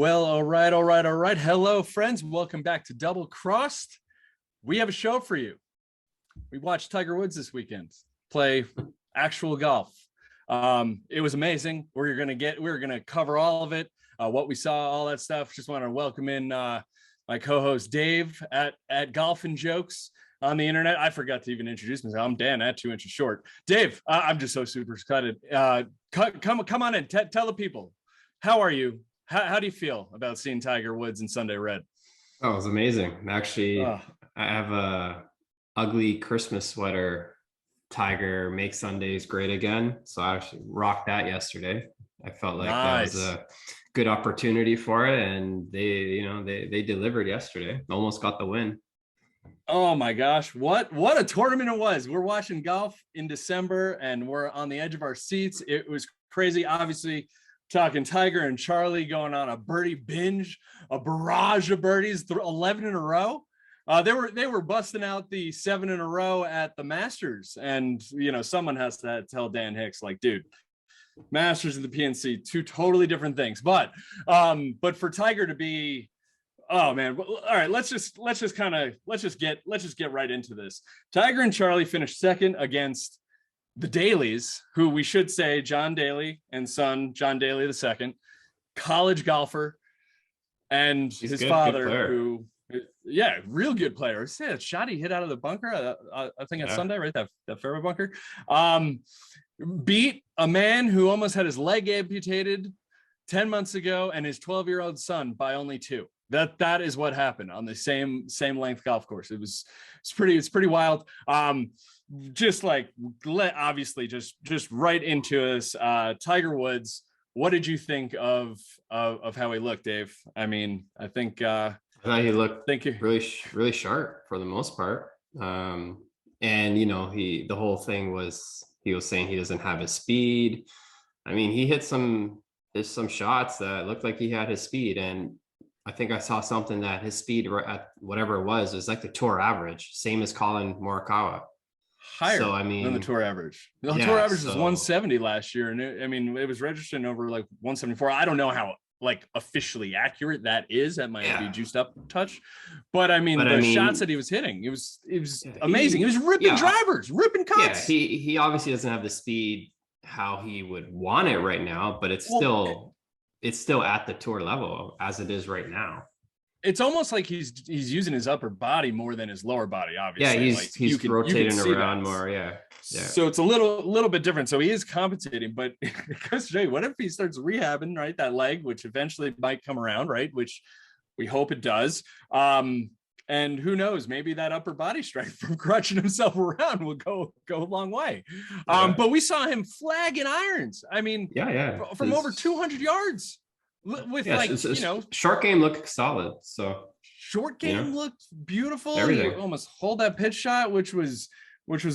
Well, all right. Hello, friends. Welcome back to Double Crossed. We have a show for you. We watched Tiger Woods this weekend play actual golf. It was amazing. We're gonna cover all of it, what we saw, all that stuff. Just want to welcome in my co-host Dave at Golf and Jokes on the internet. I forgot to even introduce myself. I'm Dan at 2 inches short. Dave, I'm just so super excited. Come on in. Tell the people, how are you? How do you feel about seeing Tiger Woods in Sunday Red? Oh, it was amazing. Actually, I have a ugly Christmas sweater, Tiger Make Sundays Great Again. So I actually rocked that yesterday. I felt like that was a good opportunity for it. And they delivered yesterday. Almost got the win. Oh my gosh, what a tournament it was. We're watching golf in December and we're on the edge of our seats. It was crazy. Obviously, talking Tiger and Charlie going on a birdie binge, a barrage of birdies, 11 in a row. They were busting out the 7 in a row at the Masters, and someone has to tell Dan Hicks, like, dude, Masters and the PNC, two totally different things. But for Tiger to be, oh man, all right, let's just get right into this. Tiger and Charlie finished second against the Dailies, who we should say John Daly and son John Daly II, college golfer, and his father, who, yeah, real good player. See that shot he hit out of the bunker, I think on Sunday, right? That fairway bunker. Beat a man who almost had his leg amputated 10 months ago and his 12-year-old son by only 2. That is what happened on the same length golf course. It's pretty wild. Obviously just right into us. Tiger Woods, what did you think of how he looked, Dave? I mean, I thought he looked really sharp for the most part. And the whole thing was, he was saying he doesn't have his speed. I mean, he hit some shots that looked like he had his speed, and I think I saw something that his speed at whatever it was like the tour average, same as Colin Morikawa. Higher than the tour average. The tour average was 170 last year, and it was registered over like 174. I don't know how like officially accurate that is. That might be juiced up a touch, but the shots that he was hitting, it was amazing. He was ripping drivers, ripping cuts. Yeah, he obviously doesn't have the speed how he would want it right now, but it's still at the tour level as it is right now. It's almost like he's using his upper body more than his lower body, obviously. Yeah, he's rotating around more. Yeah. So it's a little bit different. So he is compensating, but what if he starts rehabbing, right, that leg, which eventually might come around, right, which we hope it does. And who knows, maybe that upper body strength from crutching himself around will go a long way. But we saw him flagging irons. I mean, from over 200 yards. With short game looked solid. So short game looked beautiful. Everything. You almost hold that pitch shot, which was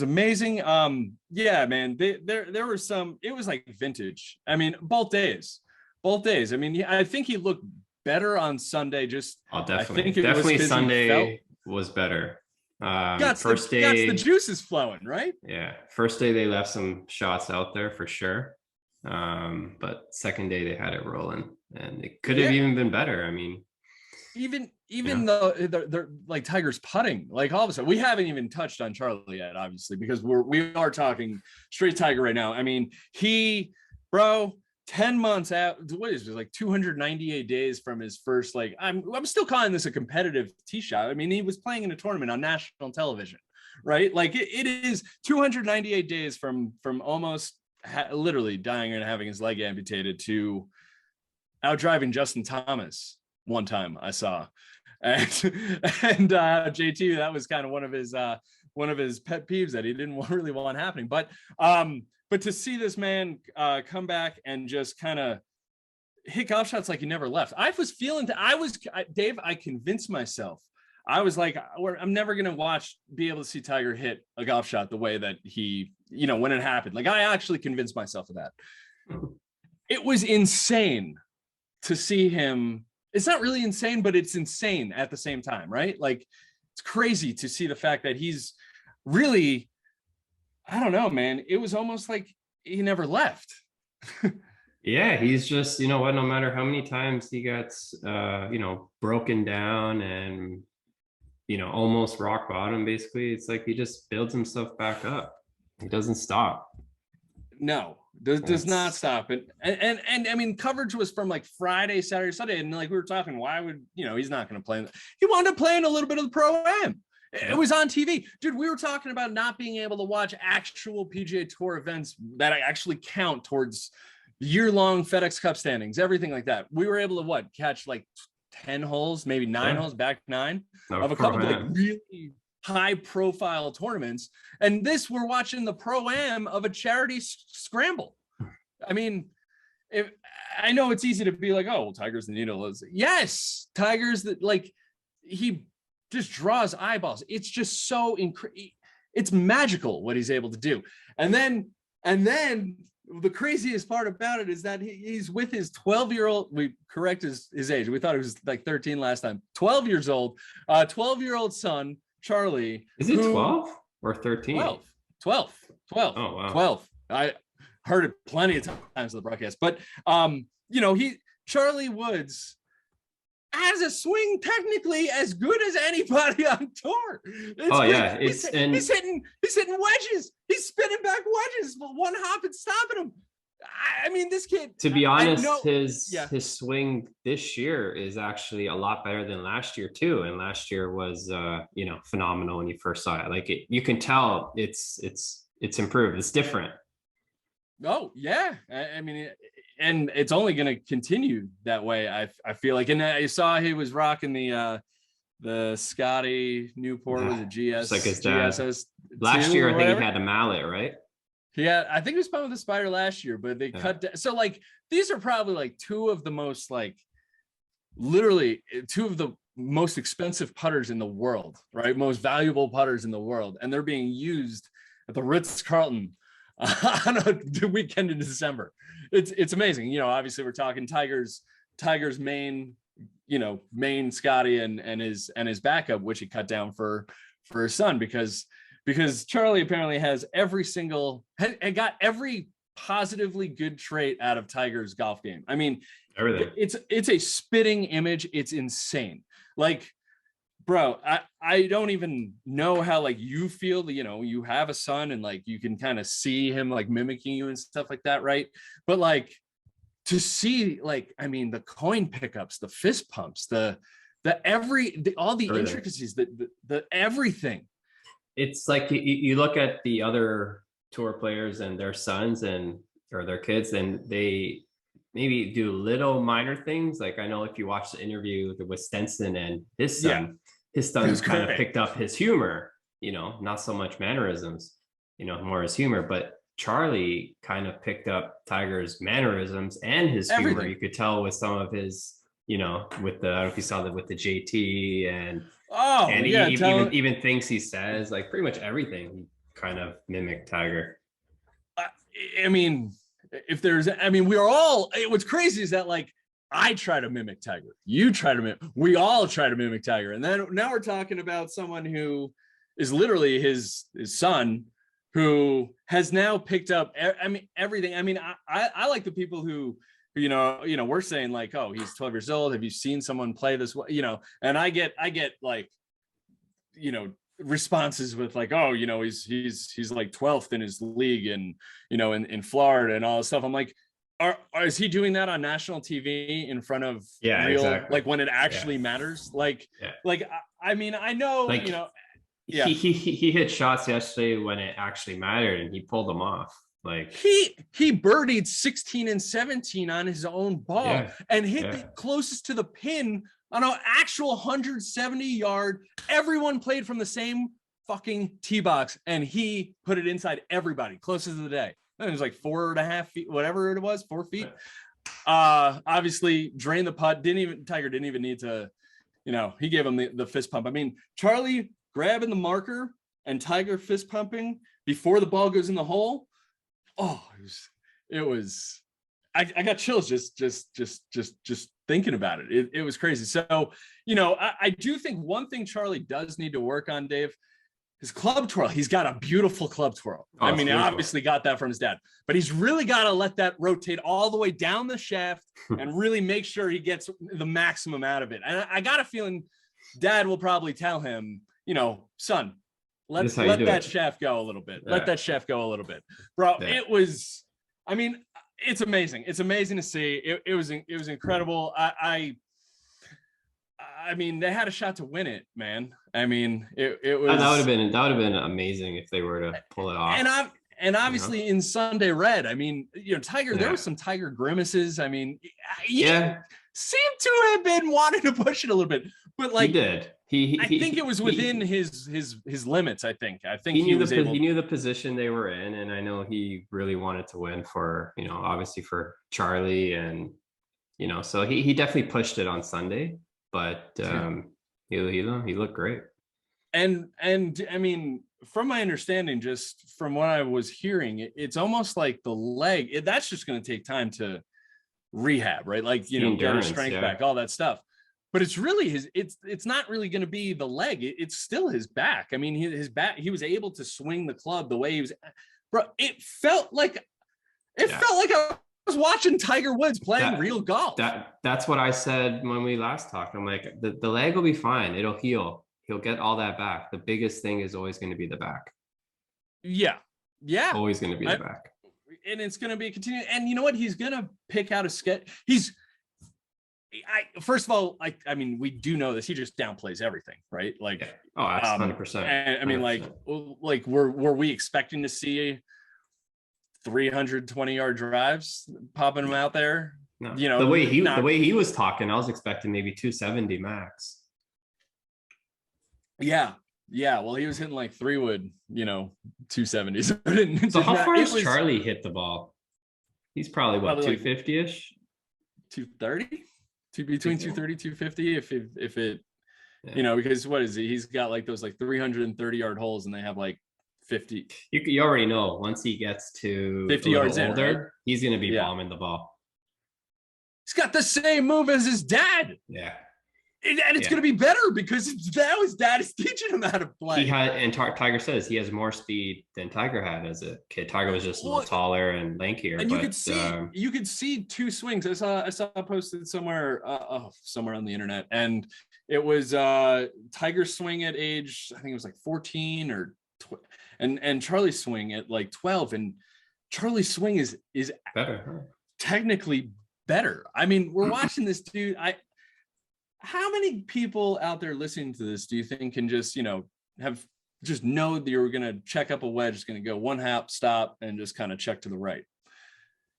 amazing. Man, there were some. It was like vintage. I mean, both days. I mean, I think he looked better on Sunday. Definitely Sunday was better. First day, got the juices flowing, right? Yeah, first day they left some shots out there for sure. But second day they had it rolling, and it could have even been better. I mean, even though they're like Tiger's putting, like all of a sudden, we haven't even touched on Charlie yet, obviously, because we are talking straight Tiger right now. I mean, 10 months out, what is it, like 298 days from his first, like, I'm still calling this a competitive tee shot. I mean, he was playing in a tournament on national television, right? Like it is 298 days from almost literally dying and having his leg amputated to out driving Justin Thomas one time I saw, and JT, that was kind of one of his pet peeves that he didn't really want happening. But to see this man come back and just kind of hit golf shots like he never left. Dave, I convinced myself. I was like, I'm never going to be able to see Tiger hit a golf shot the way that he, when it happened. Like, I actually convinced myself of that. It was insane to see him. It's not really insane, but it's insane at the same time, right? Like, it's crazy to see the fact that he's really, I don't know, man. It was almost like he never left. Yeah, he's just, you know what, no matter how many times he gets broken down and almost rock bottom, basically, it's like he just builds himself back up. He doesn't stop. No, does not It's stop it. And I mean, coverage was from like Friday, Saturday, Sunday, and like we were talking, why would he's not going to play? He wound up playing a little bit of the pro am. It yeah. was on TV, dude. We were talking about not being able to watch actual PGA Tour events that actually count towards year-long FedEx Cup standings, everything like that. We were able to catch like 10 holes, maybe 9 Yeah. holes, back 9 No, of a couple of like really high-profile tournaments. And this, we're watching the pro-am of a charity scramble. I mean, if I know it's easy to be like, oh, well, Tiger's the needle. Yes, Tiger's that, like, he just draws eyeballs. It's just so it's magical what he's able to do. And then the craziest part about it is that he's with his 12-year-old. We correct his age. We thought he was like 13 last time. 12 years old, 12-year-old son, Charlie. Is it 12 or 13? 12. Oh, wow. 12. I heard it plenty of times on the broadcast. But Charlie Woods has a swing technically as good as anybody on tour. Yeah, he's hitting wedges. He's spinning back wedges, but one hop and stopping him. I mean, this kid. To be honest, his swing this year is actually a lot better than last year too. And last year was phenomenal when you first saw it. Like you can tell it's improved. It's different. Oh yeah, I mean, and it's only going to continue that way. I feel like, and I saw he was rocking the Scotty Newport with the GS, like his dad. GSS Last year, I think he had a mallet, right? Yeah, I think he was playing with the Spider last year, but they cut down. So like these are probably like two of the most literally two of the most expensive putters in the world, right? Most valuable putters in the world, and they're being used at the Ritz-Carlton on a weekend in December. It's amazing. Obviously we're talking Tiger's main Scotty and his backup, which he cut down for his son, because Charlie apparently has got every positively good trait out of Tiger's golf game. I mean, everything. It's a spitting image. It's insane. Like, bro, I don't even know how you feel. You have a son and you can kind of see him mimicking you and stuff like that, right? But to see the coin pickups, the fist pumps, all the everything. Intricacies, the everything. It's like you look at the other tour players and their sons or their kids, and they maybe do little minor things. Like I know if you watch the interview with Stenson and his son, his son kind of picked up his humor, not so much mannerisms, more his humor, but Charlie kind of picked up Tiger's mannerisms and his humor. You could tell with some of his, with the, I don't know if you saw that with the JT and even things he says, like pretty much everything he kind of mimicked Tiger. I mean, we're all, what's crazy is that I try to mimic Tiger. You try to mimic. We all try to mimic Tiger. And then now we're talking about someone who is literally his son, who has now picked up. Everything. I mean, I like the people who we're saying oh, he's 12 years old. Have you seen someone play this way? And I get responses with oh, he's 12th in his league and in Florida and all this stuff. I'm like, is he doing that on national TV in front of real, exactly. When it actually matters? I mean, I know, he hit shots yesterday when it actually mattered and he pulled them off. He birdied 16 and 17 on his own ball and hit the closest to the pin on an actual 170-yard. Everyone played from the same fucking tee box and he put it inside everybody closest to the day. It was 4.5 feet, whatever it was, 4 feet. Obviously drained the putt. Tiger didn't even need to, he gave him the fist pump. I mean, Charlie grabbing the marker and Tiger fist pumping before the ball goes in the hole. Oh, it was I got chills just thinking about it. It was crazy. So, I do think one thing Charlie does need to work on, Dave, his club twirl. He's got a beautiful club twirl. Oh, I it's mean, he beautiful. obviously got that from his dad, but he's really got to let that rotate all the way down the shaft and really make sure he gets the maximum out of it. And I got a feeling dad will probably tell him, you know, son, let that shaft go a little bit. Yeah. Let that shaft go a little bit, bro. Yeah. It was, I mean, it's amazing. It's amazing to see. It was incredible. I mean, they had a shot to win it, man. I mean, it was that would have been amazing if they were to pull it off. And obviously in Sunday Red, I mean, you know, Tiger, there was some Tiger grimaces. I mean, he seemed to have been wanting to push it a little bit, but like he did. I think it was within his limits. I think he knew the position they were in, and I know he really wanted to win for, you know, obviously for Charlie, and you know, so he definitely pushed it on Sunday, but he looked great. And I mean, from my understanding, just from what I was hearing, it's almost like the leg, that's just going to take time to rehab, right? Like, you know, get his strength back, all that stuff. But it's really it's not really going to be the leg. It's still his back. I mean, his back, he was able to swing the club the way he was, bro. It felt like I was watching Tiger Woods playing real golf. That's what I said when we last talked. I'm like, the leg will be fine. It'll heal. He'll get all that back. The biggest thing is always going to be the back. Yeah. Always going to be the back. And it's going to be continuing. And you know what? He's going to pick out a sketch. First of all, I mean, we do know this. He just downplays everything, right? Like, that's 100%. And I mean, 100%. like, were we expecting to see 320-yard drives popping him out there? No. You know, the way he was talking, I was expecting maybe 270 max. Yeah. Well, he was hitting like 3-wood, you know, 270s. So how far has Charlie hit the ball? He's probably 250-ish, 230, between 230, 250. If it, you know, because what is he? He's got like those like 330-yard holes, and they have like 50. You already know once he gets to 50 yards older, in, right? He's going to be bombing the ball. He's got the same move as his dad. Yeah. And it's going to be better because now his dad is teaching him how to play. Tiger says he has more speed than Tiger had as a kid. Tiger was just a little taller and lankier. And you could see two swings. I saw posted somewhere on the internet, and it was Tiger's swing at age, I think it was like 14 or and Charlie's swing at like 12, and Charlie's swing is better, technically better. I mean, we're watching this dude. How many people out there listening to this do you think can just, you know, know that you're going to check up a wedge, it's going to go one hop, stop, and just kind of check to the right?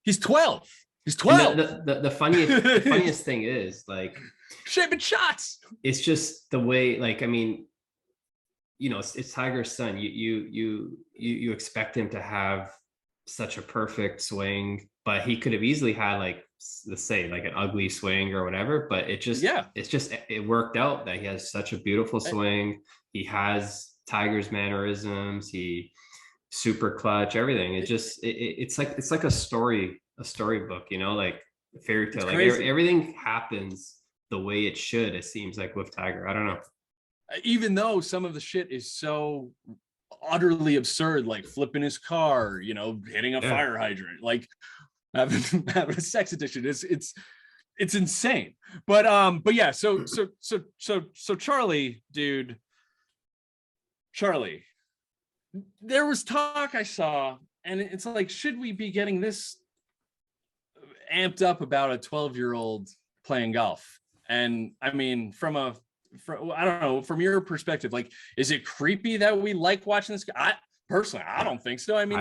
He's 12. He's 12. The funniest thing is, like, shaping shots. It's just the way, like, I mean, you know, it's Tiger's son. You expect him to have such a perfect swing, but he could have easily had, like, let's say, like an ugly swing or whatever, but it worked out that he has such a beautiful swing. He has Tiger's mannerisms. He super clutch, everything. It's like a storybook, you know, like a fairy tale. Like everything happens the way it should, it seems like, with Tiger. I don't know. Even though some of the shit is so utterly absurd, like flipping his car, you know, hitting a fire hydrant, like having a sex addiction, it's insane. But yeah, so Charlie, there was talk I saw, and it's like, should we be getting this amped up about a 12-year-old playing golf? And I mean, I don't know, from your perspective, like, is it creepy that we like watching this guy? Personally, I don't think so. I mean,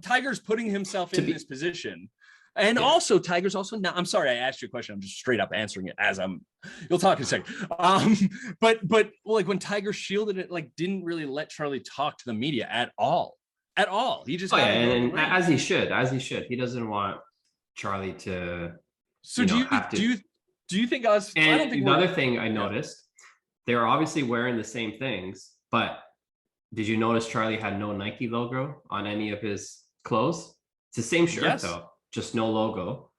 Tiger's putting himself in this position. And also, Tiger's also now, I'm sorry, I asked you a question. I'm just straight up answering it as you'll talk in a second. But like, when Tiger shielded it, like, didn't really let Charlie talk to the media at all. He just, and as he should. He doesn't want Charlie to, so do you think us, and I don't think another thing I noticed, they're obviously wearing the same things, but did you notice Charlie had no Nike logo on any of his clothes? It's the same shirt though, just no logo.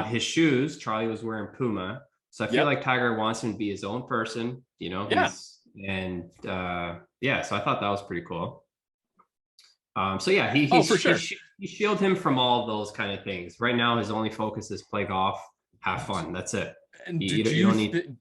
His shoes, Charlie was wearing Puma. So I feel like Tiger wants him to be his own person, you know. And yeah, so I thought that was pretty cool. So yeah, Oh, for sure. he shielded him from all those kind of things. Right now, his only focus is play golf, have fun. That's it. And You don't need.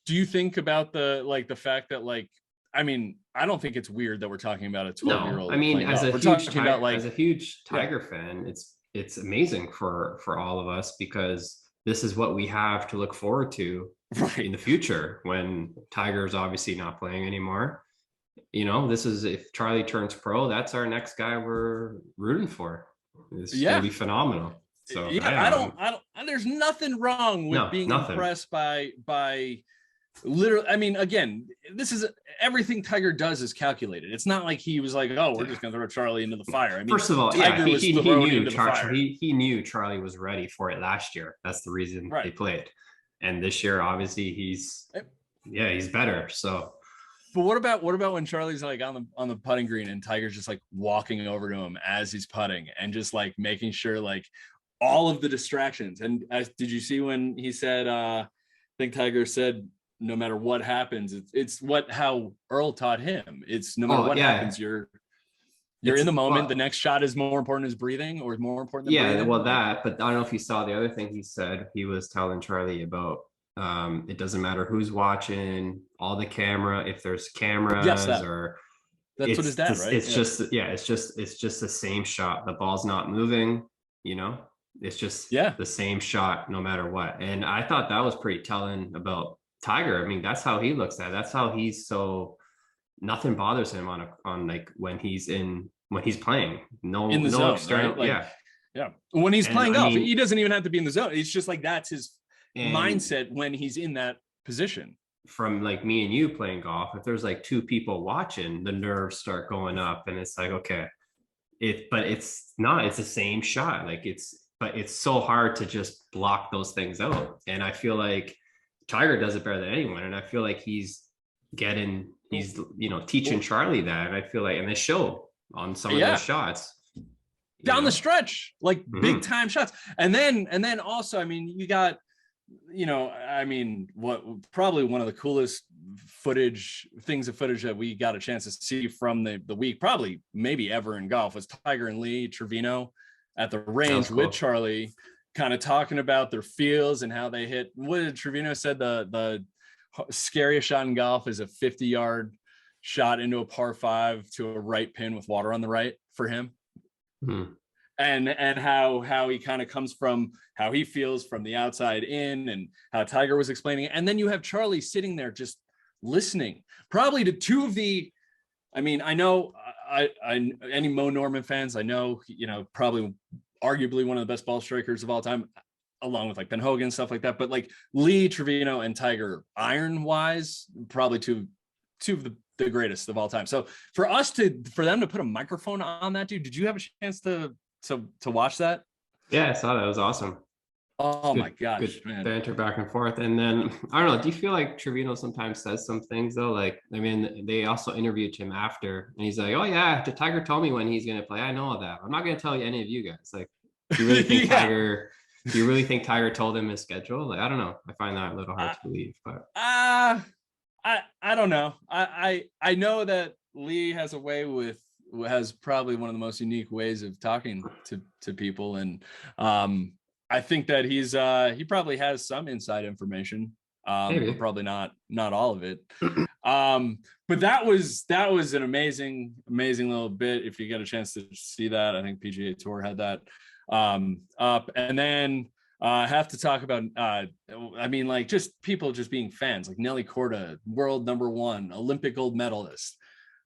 do you think about the fact that like, I mean, I don't think it's weird that we're talking about a 12-year-old No, I mean, playing golf. We're talking about like, as a huge yeah, Tiger fan, it's amazing for all of us because this is what we have to look forward to in right. the future when Tiger's obviously not playing anymore. You know, this is if Charlie turns pro, that's our next guy we're rooting for. It's going to Yeah. be phenomenal. So Yeah, I don't, there's nothing wrong with no, being nothing. impressed by literally. I mean, again, this is everything Tiger does is calculated. It's not like he was like, oh, we're just gonna throw Charlie into the fire. I mean, First of all, Tiger yeah, was he thrown knew into the fire. He knew Charlie was ready for it last year. That's the reason they Right. played. And this year, obviously, he's better. So But what about when Charlie's like on the putting green and Tiger's just like walking over to him as he's putting and just like making sure like all of the distractions. And did you see when he said I think Tiger said no matter what happens, it's how Earl taught him. It's no matter what happens, you're in the moment. Well, the next shot is more important as breathing or more important than breathing. well, that, but I don't know if you saw the other thing he said. He was telling Charlie about it doesn't matter who's watching, all the camera, if there's cameras or that's what his dad, right? It's just the same shot. The ball's not moving, you know, it's just the same shot no matter what. And I thought that was pretty telling about Tiger. I mean, that's how he looks at it. That's how he's so nothing bothers him on like when he's playing. No, in the no zone, external, right? Like, yeah. When he's playing golf, he doesn't even have to be in the zone. It's just like that's his mindset when he's in that position. From like me and you playing golf, if there's like two people watching, the nerves start going up, and it's like, okay, but it's not. It's the same shot. Like but it's so hard to just block those things out. And I feel like Tiger does it better than anyone. And I feel like he's teaching Charlie that. And I feel like, and they show on some of those shots down the stretch, like big time shots. And then also, I mean, you got, I mean, what probably one of the coolest footage that we got a chance to see from the week, probably maybe ever in golf, was Tiger and Lee Trevino at the range with Charlie, kind of talking about their feels and how they hit. What did Trevino said? The scariest shot in golf is a 50-yard shot into a par 5 to a right pin with water on the right for him. And how he kind of comes from how he feels from the outside in, and how Tiger was explaining it. And then you have Charlie sitting there just listening, probably to two of the, I mean, I know I any Mo Norman fans, I know, probably arguably one of the best ball strikers of all time, along with like Ben Hogan, stuff like that. But like Lee Trevino and Tiger, iron wise, probably two of the greatest of all time. So for them to put a microphone on that dude, did you have a chance to watch that? Yeah, I saw that. It was awesome. Oh my gosh, good man. Banter back and forth. And then I don't know, do you feel like Trevino sometimes says some things though? Like, I mean, they also interviewed him after and he's like, oh yeah, the Tiger told me when he's gonna play. I know all that. I'm not gonna tell you any of you guys. Like, do you really think do you really think Tiger told him his schedule? Like, I don't know. I find that a little hard to believe, but I don't know. I know that Lee has probably one of the most unique ways of talking to people. And I think that he probably has some inside information, but probably not all of it. But that was an amazing little bit. If you get a chance to see that, I think PGA Tour had that up. And then I have to talk about, I mean, like just people just being fans, like Nelly Korda, world number 1, Olympic gold medalist,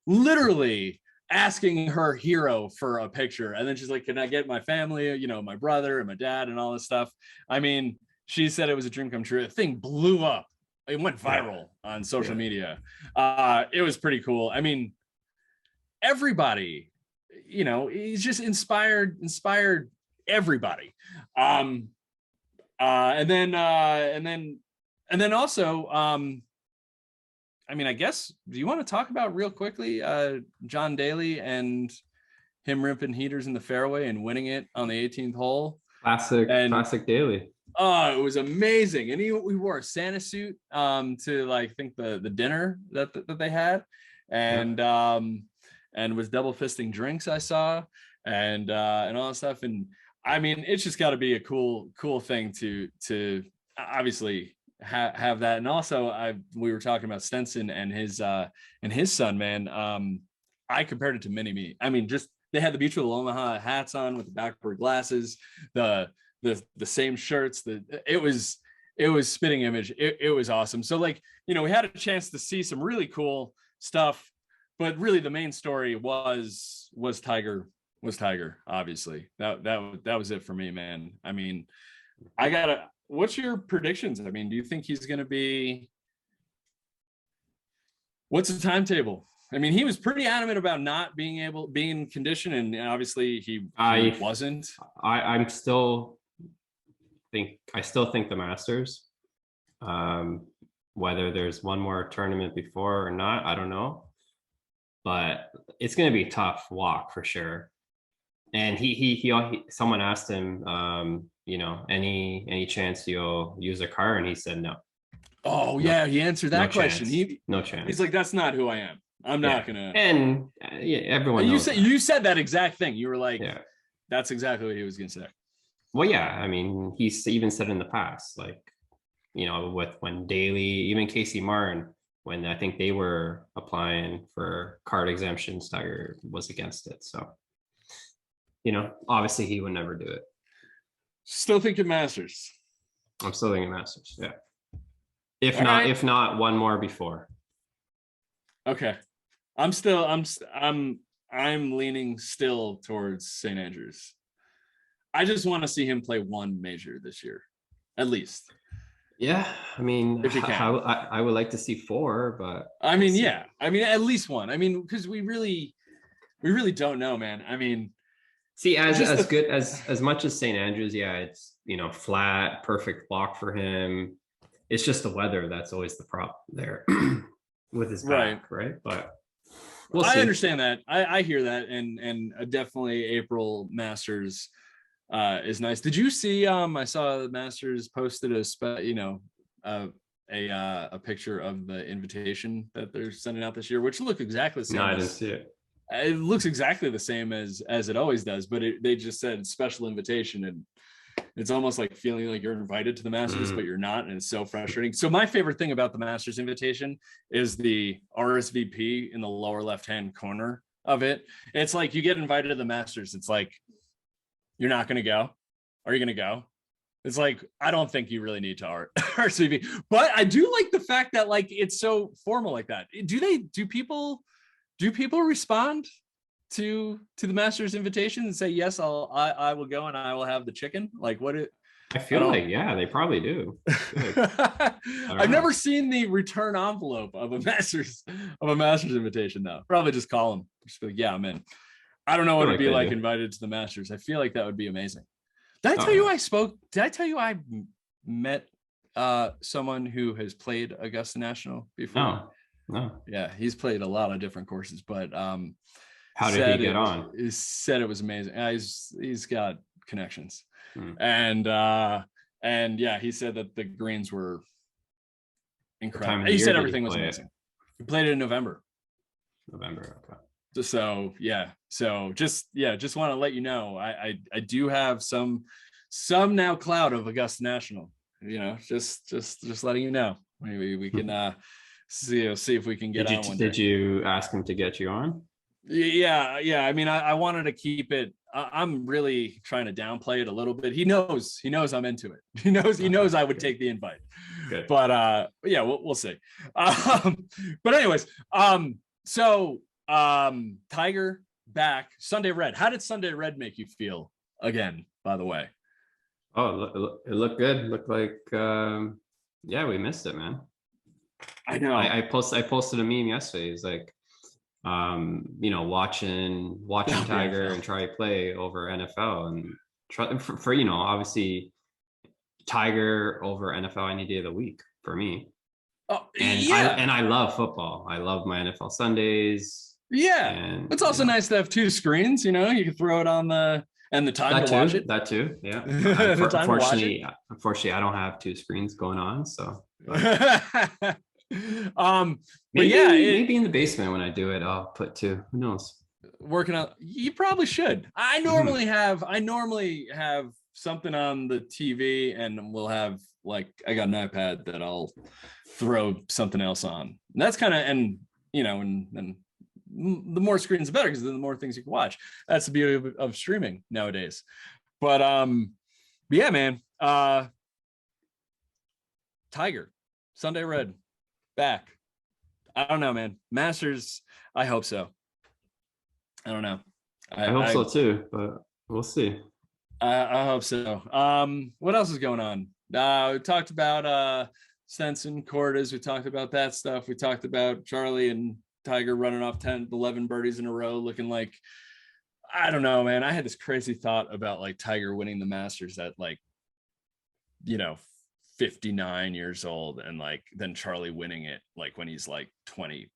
literally asking her hero for a picture. And then she's like, can I get my family, my brother and my dad and all this stuff. I mean, she said it was a dream come true. The thing blew up. It went viral on social media. It was pretty cool. I mean, everybody, he's just inspired everybody. And then also, I mean, I guess, do you want to talk about real quickly John Daly and him ripping heaters in the fairway and winning it on the 18th hole? Classic Daly. Oh, it was amazing. And he wore a Santa suit to like think the dinner that they had. and was double fisting drinks, I saw, and all that stuff. And I mean, it's just got to be a cool thing to obviously have that. And also we were talking about Stenson and his son, man. I compared it to mini me. I mean, just they had the Mutual Omaha hats on with the backward glasses, the same shirts. It was spitting image. It was awesome. So like, you know, we had a chance to see some really cool stuff, but really the main story was Tiger. Obviously. That was it for me, man. I mean, what's your predictions? I mean, do you think he's gonna be, what's the timetable? I mean, he was pretty adamant about not being in condition, and obviously he wasn't. I still think the Masters. Whether there's one more tournament before or not, I don't know. But it's going to be a tough walk for sure. And he someone asked him, you know, any chance you'll use a car, and he said no. Oh yeah, he answered that question. No chance. He's like, that's not who I am. I'm not gonna. And everyone. You said that exact thing. You were like, yeah, that's exactly what he was gonna say. Well, yeah, I mean, he's even said in the past, like, you know, when Daly, even Casey Martin, when I think they were applying for card exemptions, Tiger was against it. So, you know, obviously he would never do it. Still thinking Masters. I'm still thinking Masters. Yeah. If not one more before. Okay. I'm leaning still towards St. Andrews. I just want to see him play one major this year, at least. Yeah, I mean, if you can. I would like to see 4, but I mean, yeah, I mean, at least one. I mean, because we really don't know, man. I mean, see, as good as much as St. Andrews, yeah, it's, you know, flat, perfect block for him. It's just the weather that's always the problem there with his back, right? But we'll see. I understand that. I hear that, and definitely April Masters is nice. Did you see? I saw the Masters posted a picture of the invitation that they're sending out this year, which looked exactly the same. No, I didn't see it. It looks exactly the same as it always does, but they just said special invitation, and it's almost like feeling like you're invited to the Masters, but you're not, and it's so frustrating. So my favorite thing about the Masters invitation is the RSVP in the lower left-hand corner of it. It's like you get invited to the Masters. It's like, you're not going to go. Are you going to go? It's like, I don't think you really need to RSVP, but I do like the fact that like it's so formal like that. Do people respond to the Masters invitation and say, yes, I will go and I will have the chicken? Like I feel like, yeah, they probably do. I've never seen the return envelope of a Masters invitation though. Probably just call them. Just be like, yeah, I'm in. I don't know what it'd be like invited to the Masters. I feel like that would be amazing. Did I tell you I met someone who has played Augusta National before? No. Yeah, he's played a lot of different courses, but how did he get on? He said it was amazing. He's got connections. And yeah, he said that the greens were incredible. He said everything was amazing. He played it in November. Okay. So yeah, just want to let you know, I do have some now cloud of Augusta National, you know, just letting you know. Maybe we can see if we can get on one day. Did you ask him to get you on? Yeah. I mean, I wanted to keep it. I'm really trying to downplay it a little bit. He knows I'm into it. He knows I would take the invite. Good. But yeah, we'll see. But anyways, so Tiger back Sunday Red. How did Sunday Red make you feel again, by the way? Oh, it looked good. Looked like yeah, we missed it, man. I know. I posted a meme yesterday. It's like you know, watching Tiger and try to play over NFL, and for you know, obviously Tiger over NFL any day of the week for me. Oh, and yeah. I love football. I love my NFL Sundays. Yeah, and, it's also nice to have 2 screens. You know, you can throw it on the time to watch it. That too, yeah. Unfortunately, I don't have 2 screens going on, so. But yeah, maybe in the basement when I do it, I'll put 2. Who knows? Working out, you probably should. I normally have something on the TV, and we'll have like, I got an iPad that I'll throw something else on. And that's kind of, and you know, and the more screens the better, because then the more things you can watch. That's the beauty of streaming nowadays. But yeah, man. Tiger, Sunday Red, back. I don't know, man. Masters, I hope so. I don't know. I hope so too, but we'll see. I hope so. What else is going on? We talked about Stenson, Cordes. We talked about that stuff. We talked about Charlie and Tiger running off 10, 11 birdies in a row, looking like, I don't know, man. I had this crazy thought about like Tiger winning the Masters at like, you know, 59 years old, and like then Charlie winning it like when he's like 20,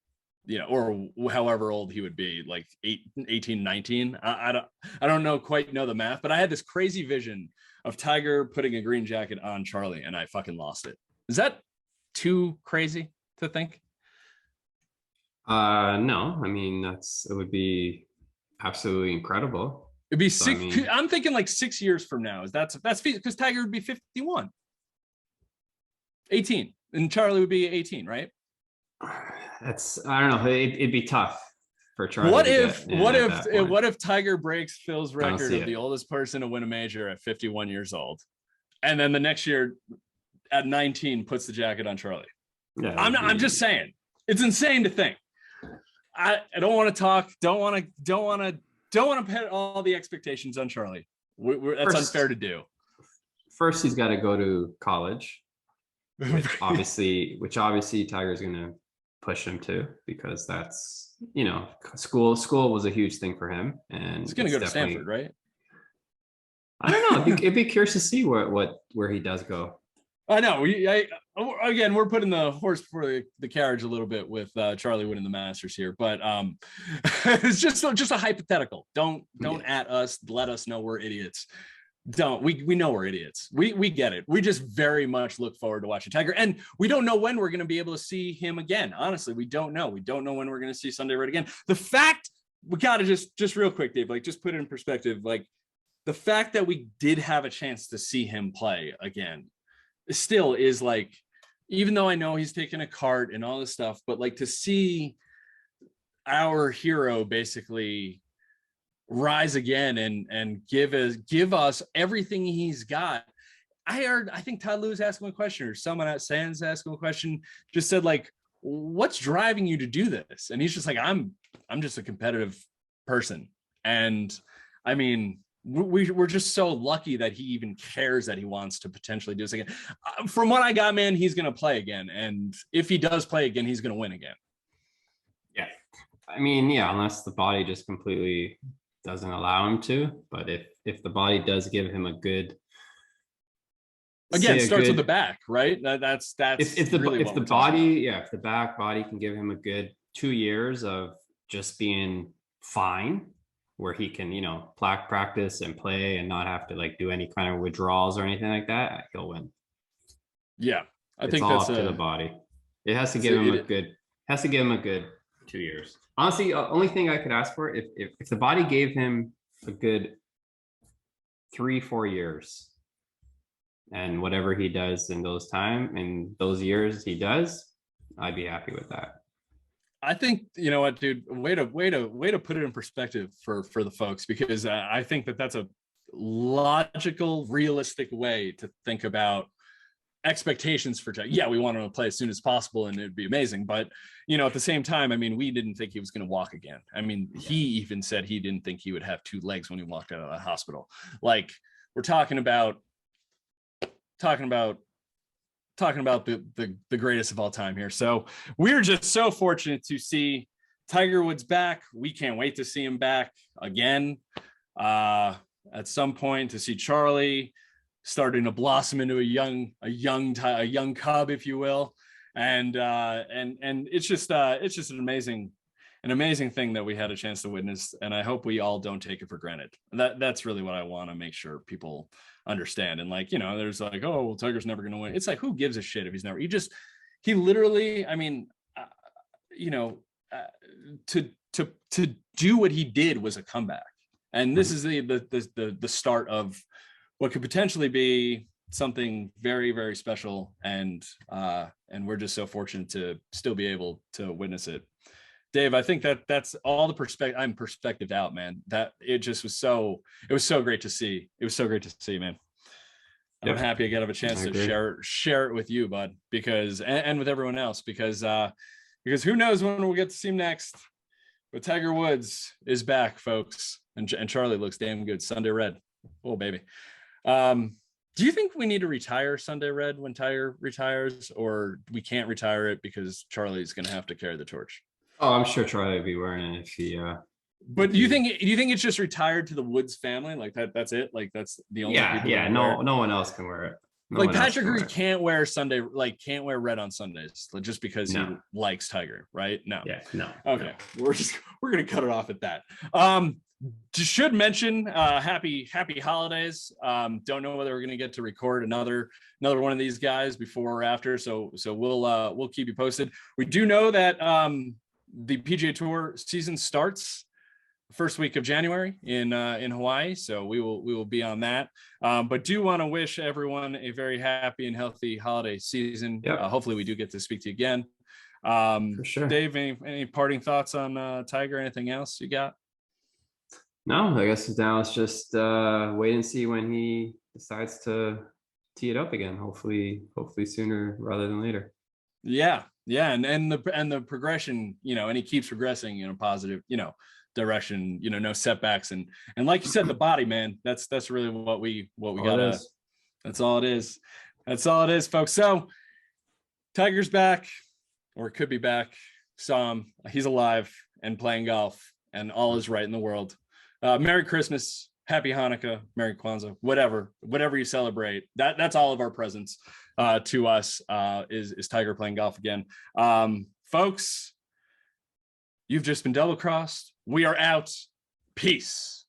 you know, or however old he would be, like 18, 19. I don't quite know the math, but I had this crazy vision of Tiger putting a green jacket on Charlie, and I fucking lost it. Is that too crazy to think? No, I mean, it would be absolutely incredible. It'd be six. I mean, I'm thinking like 6 years from now. That's because Tiger would be 51, 18, and Charlie would be 18, right? I don't know. It'd be tough for Charlie. What if Tiger breaks Phil's record of the oldest person to win a major at 51 years old, and then the next year at 19 puts the jacket on Charlie? Yeah, I'm just saying, it's insane to think. I don't want to talk. Don't want to put all the expectations on Charlie. That's unfair to do. First, he's got to go to college, which obviously Tiger's going to push him to, because that's, you know, school was a huge thing for him, and he's going to go to Stanford, right? I don't know. It'd be curious to see where he does go. I know. Again, we're putting the horse before the carriage a little bit with Charlie winning the Masters here, but it's just a hypothetical. Don't at us. Let us know we're idiots. We know we're idiots. We get it. We just very much look forward to watching Tiger, and we don't know when we're going to be able to see him again. Honestly, we don't know. We don't know when we're going to see Sunday Red again. The fact, we got to just real quick, Dave, like just put it in perspective. Like the fact that we did have a chance to see him play again still is like, even though I know he's taking a cart and all this stuff, but like to see our hero basically rise again and give us everything he's got. I think Todd Lewis asked him a question, or someone at Sands asked him a question, just said like, what's driving you to do this? And he's just like, I'm just a competitive person. And I mean, we're just so lucky that he even cares that he wants to potentially do this again. From what I got, man, he's going to play again. And if he does play again, he's going to win again. Yeah. I mean, yeah, unless the body just completely doesn't allow him to. But if the body does give him a good, again, starts with the back, right? That's if the back body can give him a good 2 years of just being fine, where he can, you know, practice and play and not have to like do any kind of withdrawals or anything like that, he'll win. Yeah, I think that's up to the body. It has to give him a good 2 years. Honestly, only thing I could ask for, if the body gave him a good 3-4 years, and whatever he does in those years he does, I'd be happy with that. I think, you know what, dude, way to put it in perspective for the folks, because I think that's a logical, realistic way to think about expectations for Jack. Yeah, we want him to play as soon as possible and it'd be amazing, but you know, at the same time, I mean, we didn't think he was going to walk again. I mean, he even said he didn't think he would have 2 legs when he walked out of the hospital. Like, we're talking about the greatest of all time here. So we're just so fortunate to see Tiger Woods back. We can't wait to see him back again at some point, to see Charlie starting to blossom into a young cub, if you will. And it's just an amazing thing that we had a chance to witness. And I hope we all don't take it for granted. That's really what I want to make sure people understand. And like, you know, there's like, oh, well, Tiger's never going to win. It's like, who gives a shit if he's never, he literally, I mean, you know, to do what he did was a comeback, and this is the start of what could potentially be something very, very special, and we're just so fortunate to still be able to witness it. Dave, I think that's all the perspective. I'm perspectived out, man. That it just was so, it was so great to see. It was so great to see, man. I'm happy I get a chance to share it with you, bud, because and with everyone else, because who knows when we'll get to see him next. But Tiger Woods is back, folks, and Charlie looks damn good. Sunday Red, oh baby. Do you think we need to retire Sunday Red when Tiger retires, or we can't retire it because Charlie's going to have to carry the torch? Oh, I'm sure Charlie would be wearing it if he. But do you think it's just retired to the Woods family? Like that's it? Like that's the only people? Yeah. No one else can wear it. Like Patrick Reed can't wear can't wear red on Sundays just because he likes Tiger, right? No. Yeah, no. Okay. No. We're gonna cut it off at that. Should mention happy holidays. Don't know whether we're gonna get to record another one of these guys before or after. So we'll keep you posted. We do know that the PGA Tour season starts first week of January in Hawaii, so we will be on that. But do want to wish everyone a very happy and healthy holiday season. Yep. Hopefully we do get to speak to you again. For sure. Dave, any parting thoughts on Tiger? Anything else you got? No, I guess now it's just wait and see when he decides to tee it up again. Hopefully sooner rather than later. Yeah, and the progression, and he keeps progressing in a positive, direction, no setbacks, and like you said, the body, man, that's really what we gotta. That's all it is, folks. So Tiger's back, or could be back. Saw him. He's alive and playing golf, and all is right in the world. Merry Christmas, Happy Hanukkah, Merry Kwanzaa, whatever you celebrate. That's all of our presents to us. Is Tiger playing golf again, folks? You've just been double crossed. We are out. Peace.